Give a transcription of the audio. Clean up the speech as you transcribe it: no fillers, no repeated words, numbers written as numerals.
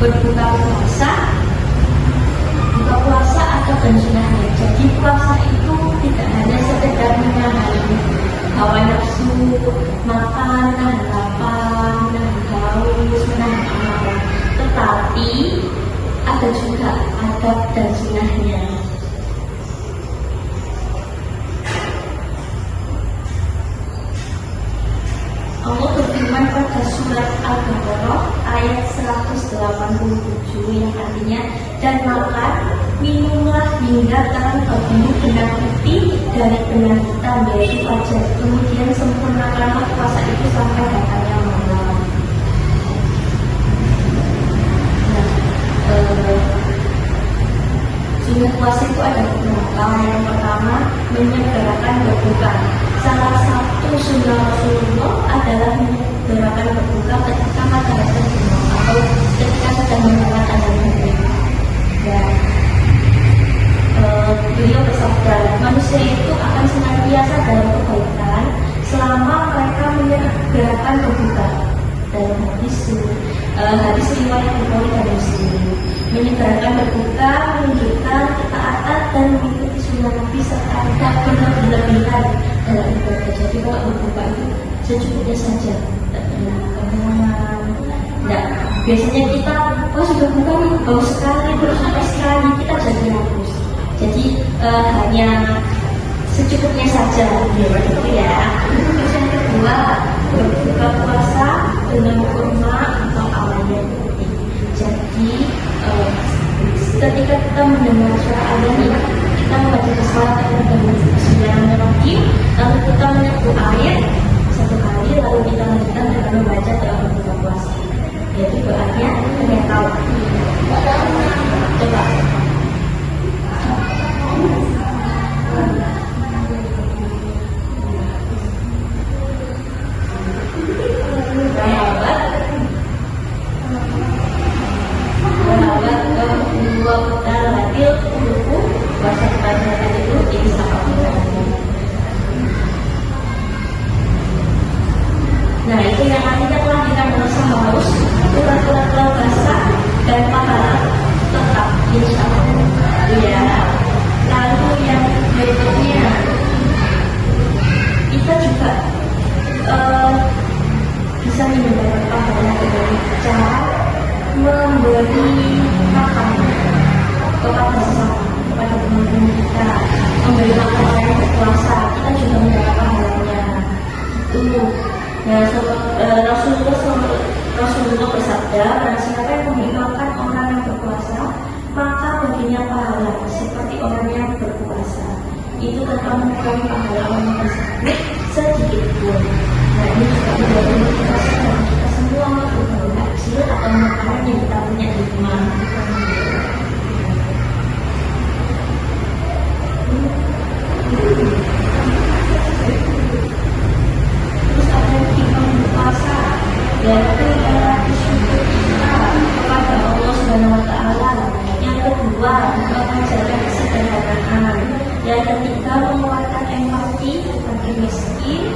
berbuka puasa, buka puasa atau dan sunahnya. Jadi puasa itu tidak hanya sekedar menahan hawa nafsu, makan, menahan lapar, menahan haus, menahan amarah, tetapi ada juga adab dan sunahnya. Allah berfirman pada surat Al-Baqarah ayat 187 yang artinya, dan makan, minumlah hingga kamu bertemu benang putih dari benang hitam yaitu fajar. Kemudian sempurnakanlah puasa itu sampai datangnya malam. Sunat puasa itu ada beberapa. Yang pertama, menyegerakan berbuka. Salah satu sunnah Rasulullah adalah menyegerakan berbuka ketika matahari terbenam atau ketika sedang menjelang azan maghrib. Dan beliau bersabda, manusia itu akan senantiasa dalam kebaikan selama mereka menyegerakan berbuka. Dalam hadis riwayat Bukhari dan Muslim, menyegerakan berbuka menunjukkan ketaatan dan mengikuti sunnah Nabi serta tidak berlebihan dalam ibadah. Jadi kalau berbuka itu secukupnya saja, tidak pernah kenyamanan. Nah, biasanya kita sudah buka nih, bau sekali, terus sampai sekali kita jadi rakus. Jadi hanya secukupnya saja, gitu ya. Terus yang kedua, berbuka puasa dengan kurma atau awayan putih. Jadi ketika kita mendengar suara azan, kita membaca salawat kepada Bismillahirrahmanirrahim, lalu kita menyeduh air satu kali, lalu kita lanjutkan dengan membaca doa berbuka puasa. Jadi doanya hanya tahu. Coba. Nah, itu yang artinya telah dikandung haus, urat-urat basah dan pahala tetap insya Allah. Ya. Lalu yang berikutnya, kita juga bisa mendapatkan pahala dari cara memberi makan kepada sesama, kepada teman-teman kita, memberi makan orang yang berpuasa, kita juga mendapat pahalanya. Nah, Rasulullah bersabda, barang siapa yang memberi makan orang yang berpuasa, maka baginya pahala seperti orang yang berpuasa. Itu tanpa mengurangi pahala orang yang tersebut sedikit pun. Nah, ini juga menjadi motivasi bagi kita semua untuk berbagi hasil atau makanan yang kita punya di rumah. Terus ada hikmah berpuasa, yaitu adalah bersyukur kita kepada Allah Subhanahu Wa Taala. Yang kedua, mengajarkan kesederhanaan. Yang ketiga, menguatkan empati bagi miskin.